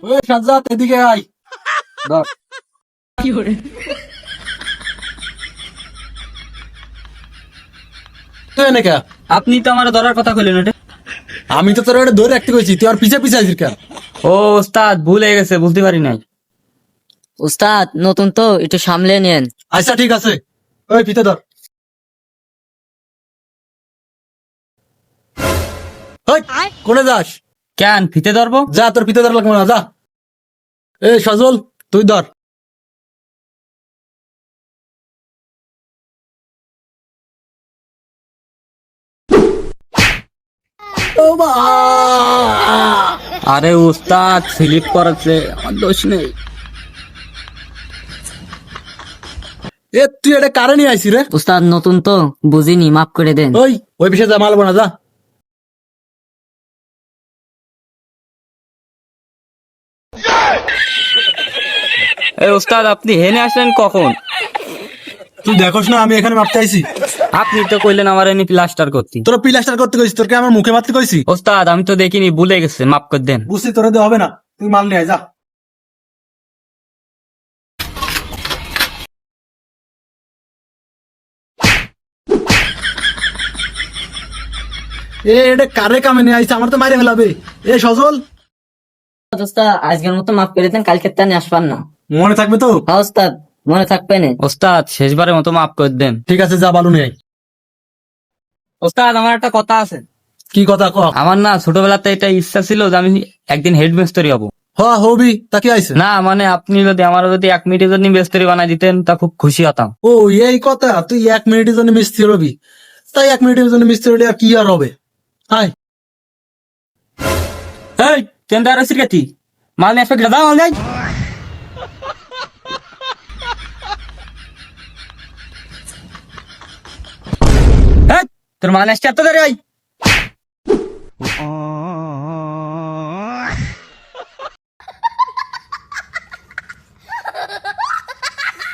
ওই সাজ্জাদ এদিকে আয় ধর তুই এনে কে? আপনি তো আমার ধরার কথা কইলেন ওটা। আমি তো তোর এটা ধরে রাখতে কইছি, তুই আর পিছে পিছে আছিস কেন? ও ওস্তাদ ভুল হয়ে গেছে, বুঝতে পারি নাই। উস্তাদ নতুন তো একটু সামলে নেন। আচ্ছা ঠিক আছে, ওই পিতে ধর। ওই, কোনে যাস? কেন ফিতে ধরবো? যা, তোর পিতে ধর লাগবে না, যা। এ সজল তুই ধর। ও মা! আরে উস্তাদ স্লিপ করেছে, আমার দোষ নেই। এ তুই এটা কারে নিয়ে আইসি রে? উস্তাদ নতুন তো বুঝিনি, মাফ করে দেন। ওই বিষয়ে যা, মালবো না, যা। এই উস্তাদ আপনি হেনে আসলেন কখন? তুই দেখোস না আমি এখানে মাপতে আইছি? আপনি তো কইলেন আমার এনে প্লাস্টার করতে। তোর প্লাস্টার করতে কইছি, তোরকে আমার মুখে মারতে কইছি? ওস্তাদ আমি তো দেখিনি, ভুলে গেছে, মাফ করে দেন। বুঝছি, তোর দিয়ে হবে না, তুই মাল নিয়ে আয়, যা। এটা কারে কামে নিয়ে আইছে? আমার তো মাইরে ফেলাবে। এ সজল, উস্তাদ আজকের মতো মাফ করে দেন, কালকে তানি আসবান না। মনে থাকবে তো? হ্যাঁ উস্তাদ, মনে থাকবে না। ওস্তাদ শেষবারের মতো মাফ করে দেন। ঠিক আছে, যা বালু নিয়ে আয়। ওস্তাদ আমার একটা কথা আছে। কি কথা ক? আমার না ছোটবেলাতে এটা ইচ্ছা ছিল যে আমি একদিন হেডমাস্টারই হব। হবি, তা কি আইছে? না মানে আপনি যদি আমার যদি 1 মিনিটের জন্য বেস্তরি বানাই দিতেন তা খুব খুশি হতাম। ও এই কথা, তুই 1 মিনিটের জন্য মিস্ত্রি হবি? তাই 1 মিনিটের জন্য মিস্ত্রি হলে আর কি আর হবে? হাই, এই তেন্দার সিরকাতি মাল এফেক্ট দাও মাল যাই। এই তোর মাল এসে এত দেরি হয়।